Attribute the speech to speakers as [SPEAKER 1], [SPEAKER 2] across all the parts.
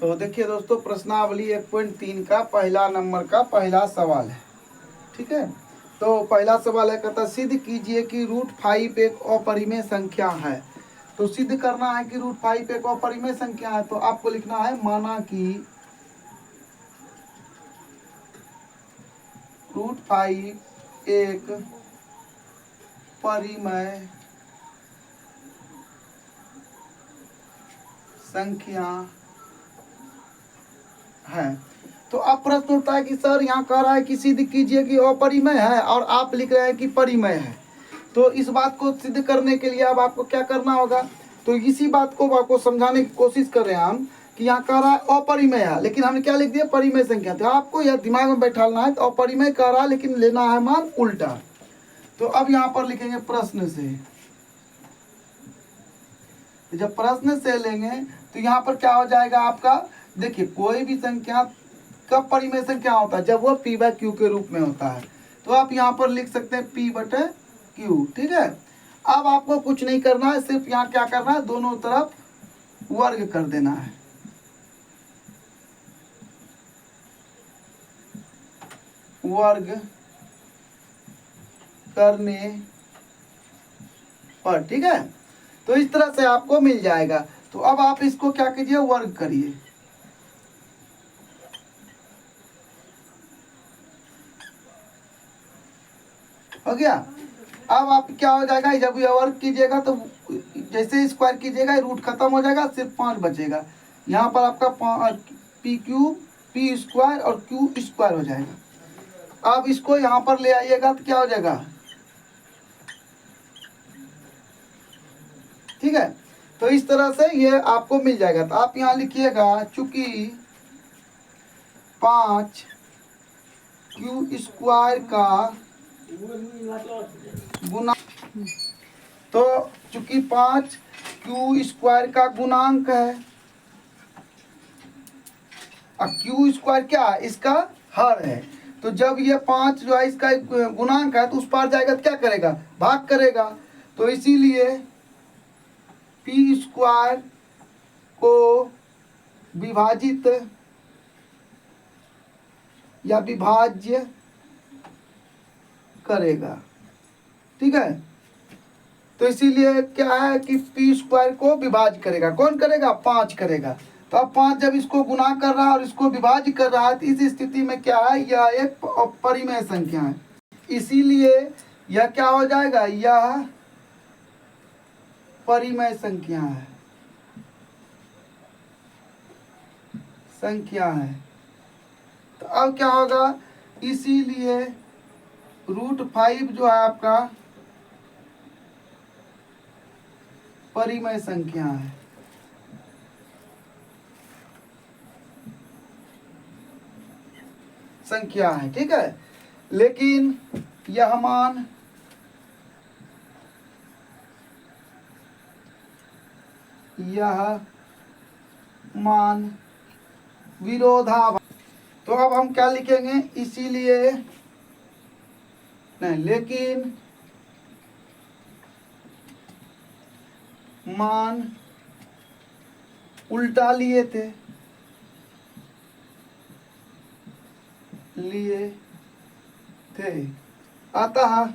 [SPEAKER 1] तो देखिए दोस्तों, प्रश्नावली 1.3 का पहला नंबर का पहला सवाल है। ठीक है, तो पहला सवाल है, कहता सिद्ध कीजिए कि √5 एक अपरिमेय संख्या है। तो सिद्ध करना है कि √5 एक अपरिमेय संख्या है, तो आपको लिखना है माना कि √5 एक परिमेय संख्या है। तो अब प्रश्न उठता है कि सर यहाँ कह रहा है कि सिद्ध कीजिए कि अपरिमेय है और आप लिख रहे हैं कि परिमेय है। तो इस बात को सिद्ध करने के लिए अब आपको क्या करना होगा, तो इसी बात को आपको समझाने की कोशिश कर रहे हैं हम कि यहाँ कह रहा है अपरिमेय है, लेकिन हमने क्या लिख दिया, परिमेय संख्या। तो आपको यह दिमाग में बैठाना है, तो अपरिमेय कह रहा है लेकिन लेना है मान उल्टा। तो अब यहाँ पर लिखेंगे प्रश्न से। जब प्रश्न से लेंगे तो यहाँ पर क्या हो जाएगा आपका, देखिए कोई भी संख्या कब परिमेय संख्या होता है, जब वो p/q के रूप में होता है। तो आप यहाँ पर लिख सकते हैं p/q। ठीक है, अब आपको कुछ नहीं करना है, सिर्फ यहाँ क्या करना है, दोनों तरफ वर्ग कर देना है। वर्ग करने पर, ठीक है, तो इस तरह से आपको मिल जाएगा। तो अब आप इसको क्या कीजिए, वर्ग करिए। हो गया। अब आप क्या हो जाएगा, जब ये वर्ग कीजिएगा तो जैसे स्क्वायर कीजिएगा रूट खत्म हो जाएगा, सिर्फ 5 बचेगा। यहाँ पर आपका p³ p² और q² हो जाएगा। अब इसको यहाँ पर ले आइएगा तो क्या हो जाएगा, ठीक है। तो इस तरह से ये आपको मिल जाएगा। तो आप यहाँ लिखिएगा, चूंकि 5q² का गुना, तो चूंकि 5q² का गुणांक है और q² क्या है, इसका हर है। तो जब ये 5 जो है इसका गुणांक है तो उस पार जाएगा तो क्या करेगा, भाग करेगा। तो इसीलिए p² को विभाजित या विभाज्य करेगा। ठीक है, तो इसीलिए क्या है कि p² को विभाज्य करेगा। कौन करेगा, 5 करेगा। तो अब 5 जब इसको गुणा कर रहा है और इसको विभाज्य कर रहा है, तो इस स्थिति में क्या है, यह एक परिमेय संख्या है। इसीलिए यह क्या हो जाएगा, यह परिमेय संख्या है, तो अब क्या होगा, इसीलिए √5 जो है आपका परिमेय संख्या है। ठीक है, लेकिन यह मान विरोधाभासी। तो अब हम क्या लिखेंगे, इसीलिए नहीं, लेकिन मान उल्टा लिए थे, अतः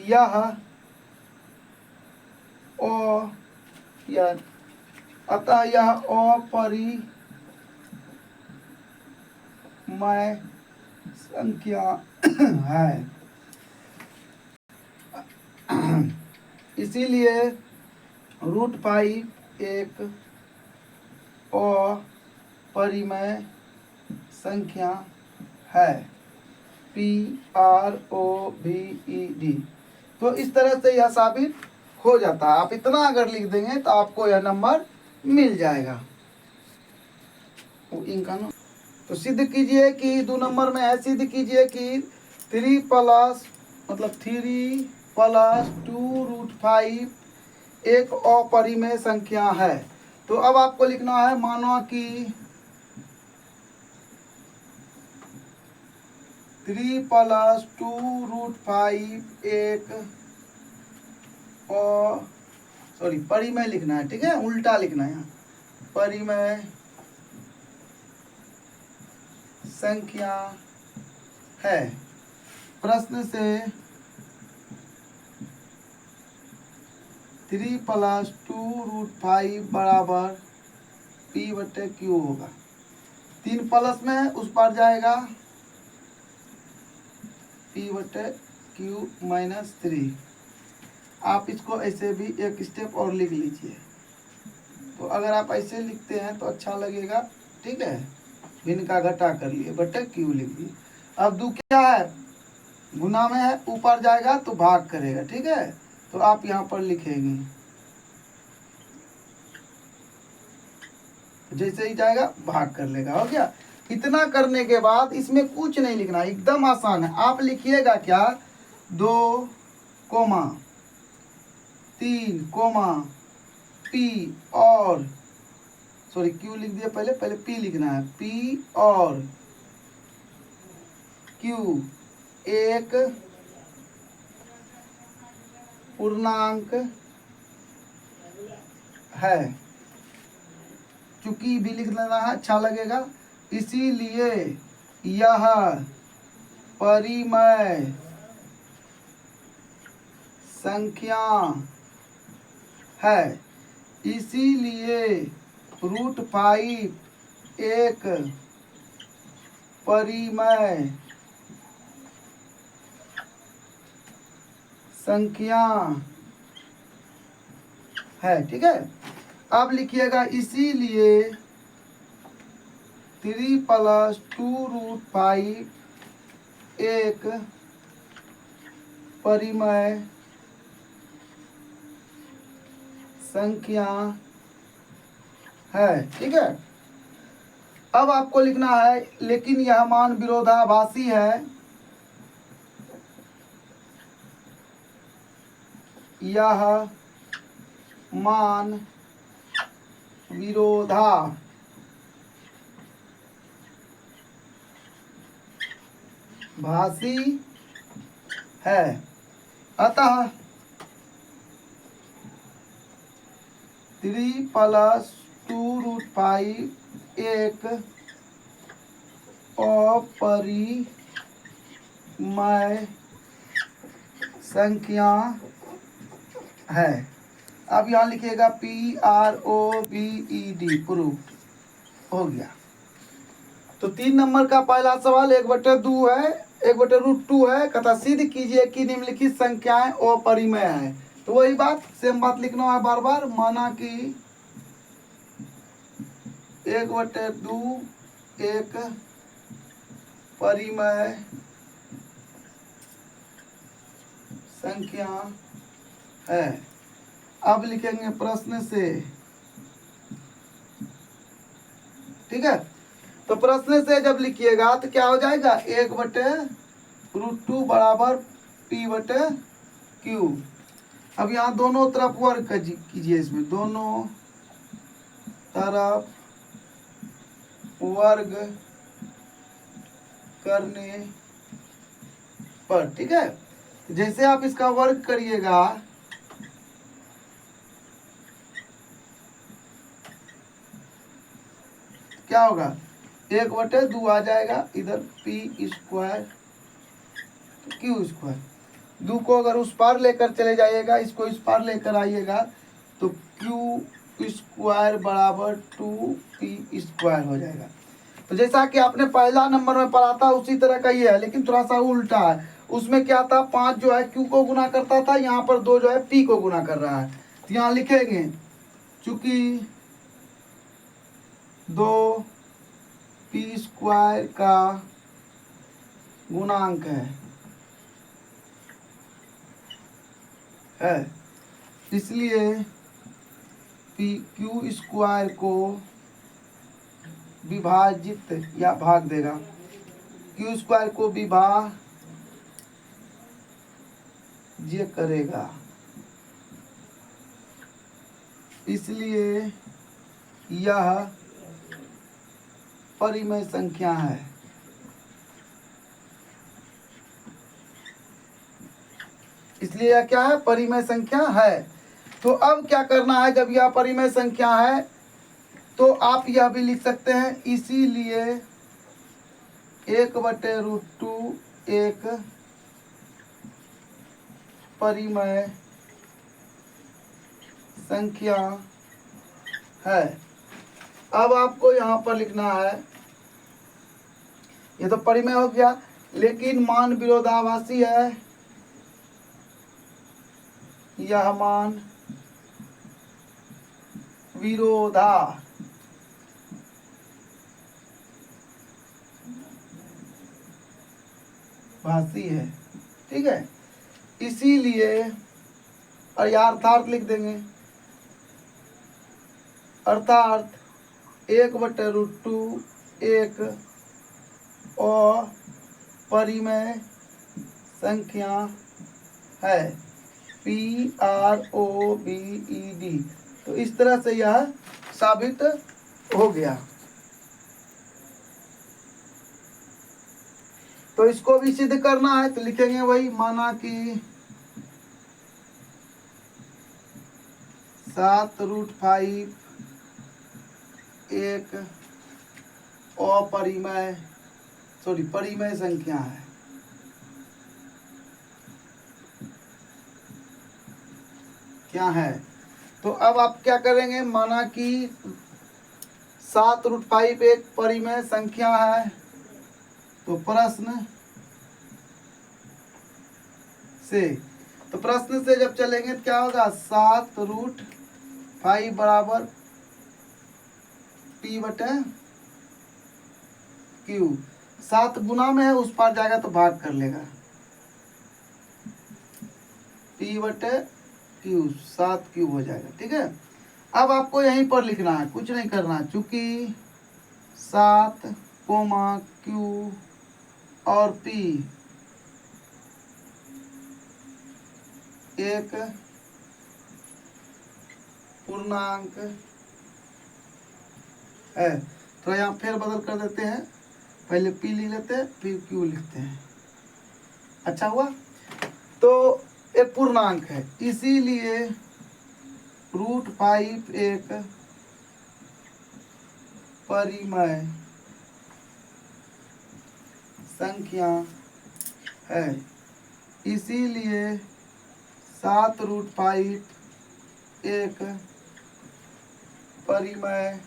[SPEAKER 1] यह अपरिमेय संख्या है। इसीलिए √5 एक अपरिमेय संख्या है, PROVED। तो इस तरह से यह साबित हो जाता है। आप इतना अगर लिख देंगे तो आपको यह नंबर मिल जाएगा। इनका ना, तो सिद्ध कीजिए कि 2 नंबर में है, सिद्ध कीजिए कि 3 + 2√5 एक अपरिमेय संख्या है। तो अब आपको लिखना है, मानो कि 3 + 2√5 एक परिमेय लिखना है। ठीक है, उल्टा लिखना है यहाँ, परिमेय संख्या है। प्रश्न से 3 + 2√5 बराबर P/Q होगा। 3 प्लस में उस पर जाएगा P/Q -3। आप इसको ऐसे भी एक स्टेप और लिख लीजिए। तो अगर आप ऐसे लिखते हैं तो अच्छा लगेगा, ठीक है। भिन्न का घटा कर लिए, बटे Q लिख दिए। अब दो क्या है, गुना में है, ऊपर जाएगा तो भाग करेगा, ठीक है। तो आप यहाँ पर लिखेंगे, जैसे ही जाएगा भाग कर लेगा, हो गया। इतना करने के बाद इसमें कुछ नहीं लिखना, एकदम आसान है। आप लिखिएगा क्या, 2, 3, P और सॉरी Q लिख दिया, पहले P लिखना है। P और Q एक पूर्णांक है। चूंकि भी लिख लेना है, अच्छा लगेगा। इसीलिए यह परिमेय संख्या है। इसीलिए √5 एक परिमेय संख्या है, ठीक है। अब लिखिएगा, इसीलिए 3 + 2√5 एक परिमेय संख्या है, ठीक है। अब आपको लिखना है, लेकिन यह मान विरोधाभासी है। यह मान विरोधाभासी है। अतः 3 + 2√5 एक अपरिमेय संख्या है। अब यहाँ लिखिएगा PROVED, प्रूफ हो गया। तो 3 नंबर का पहला सवाल 1/2 है, 1/√2 है। कथा सिद्ध कीजिए कि निम्नलिखित संख्याएं अपरिमेय है। तो वही बात, सेम बात लिखना है बार बार। माना कि 1/2 एक परिमेय संख्या है। अब लिखेंगे प्रश्न से, ठीक है। तो प्रश्न से जब लिखिएगा तो क्या हो जाएगा, 1/√2 बराबर P/Q। अब यहाँ दोनों तरफ वर्ग कीजिए, इसमें दोनों तरफ वर्ग करने पर, ठीक है। जैसे आप इसका वर्ग करिएगा क्या होगा, 1/2 आ जाएगा, इधर P² Q²। 2 को अगर उस पार लेकर चले जाइएगा, इसको इस पार लेकर आइएगा, तो Q² बराबर 2P² हो जाएगा। तो जैसा कि आपने पहला नंबर में पढ़ा था उसी तरह का ये है, लेकिन थोड़ा सा उल्टा है। उसमें क्या था, 5 जो है Q को गुना करता था, यहाँ पर 2 जो है P को गुना कर रहा है। तो यहाँ लिखेंगे, चूंकि 2P² का गुणांक है, इसलिए PQ² को विभाजित या भाग देगा, Q² को विभाज्य करेगा। इसलिए यह परिमेय संख्या है। इसलिए यह क्या है, परिमेय संख्या है। तो अब क्या करना है, जब यह परिमेय संख्या है तो आप यह भी लिख सकते हैं, इसीलिए 1/√2 एक परिमेय संख्या है। अब आपको यहाँ पर लिखना है, ये तो परिमेय हो गया, लेकिन मान विरोधाभासी है। यह मान विरोधाभासी है, ठीक है। इसीलिए, और यहाँ अर्थात लिख देंगे, अर्थात 1/√2 एक अपरिमेय संख्या है, PROVED। तो इस तरह से यह साबित हो गया। तो इसको भी सिद्ध करना है तो लिखेंगे वही, माना कि 7√5 एक परिमेय संख्या है। क्या है? तो अब आप क्या करेंगे, माना कि 7√5 एक परिमेय संख्या है, तो प्रश्न से जब चलेंगे तो क्या होगा, 7√5 बराबर P/Q। 7 गुना में है, उस पार जाएगा तो भाग कर लेगा, P/Q 7 क्यूब हो जाएगा, ठीक है। अब आपको यहीं पर लिखना है, कुछ नहीं करना है, चूंकि 7, Q और P एक पूर्णांक है, तो यहाँ फेर बदल कर देते हैं, पहले P लिख लेते हैं, फिर Q लिखते हैं। अच्छा हुआ। तो एक पूर्णांक है, इसीलिए √5 एक परिमेय संख्या है, इसीलिए 7√5 एक परिमेय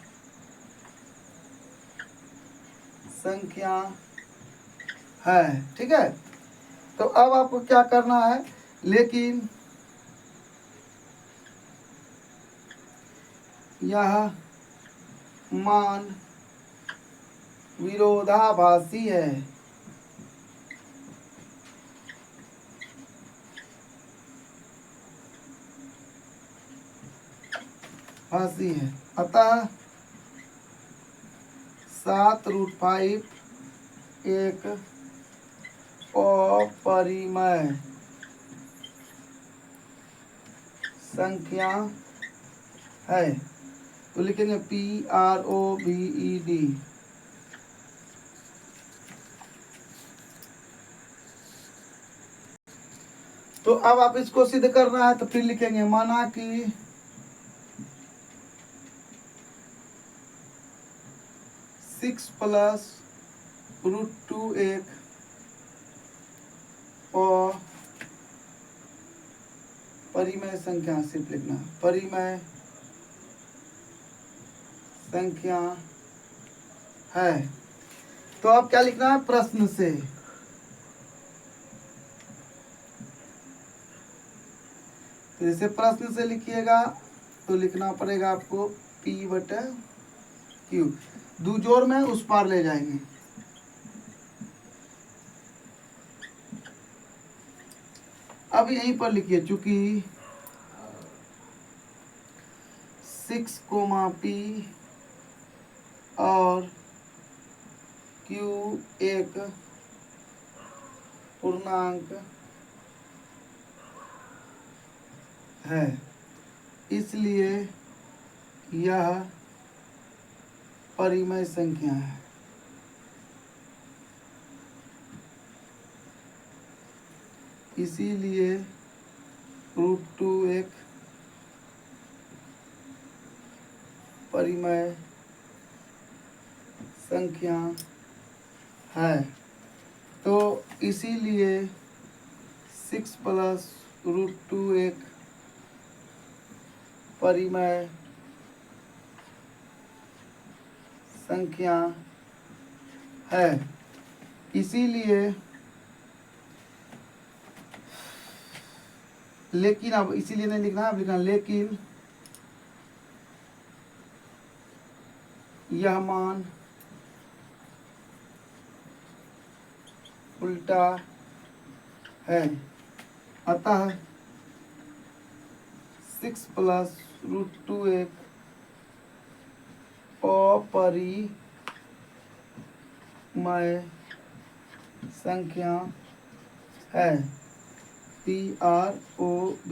[SPEAKER 1] संख्या है, ठीक है। तो अब आपको क्या करना है, लेकिन यह मान विरोधाभासी है। भासी है, अतः 7√5 एक अपरिमेय संख्या है। तो लिखेंगे PROVED। तो अब आप इसको सिद्ध करना है तो फिर लिखेंगे, माना कि 6 + √2 एक परिमेय संख्या, सिर्फ लिखना परिमेय संख्या है। तो अब क्या लिखना है, प्रश्न से। तो जैसे प्रश्न से लिखिएगा तो लिखना पड़ेगा आपको P/Q, दो जोड़ में उस पार ले जाएंगे। अब यहीं पर लिखिए, चूंकि 6, P और Q एक पूर्णांक है, इसलिए यह परिमेय संख्या है। इसीलिए √2 एक परिमेय संख्या है। तो इसीलिए 6 प्लस रूट 2 एक परिमेय संख्या है। इसीलिए लेकिन, अब इसीलिए नहीं लिखना, अब लिखना लेकिन यह मान उल्टा है। अतः 6 प्लस रूट 2 एक अपरिमेय संख्या है। PROVED।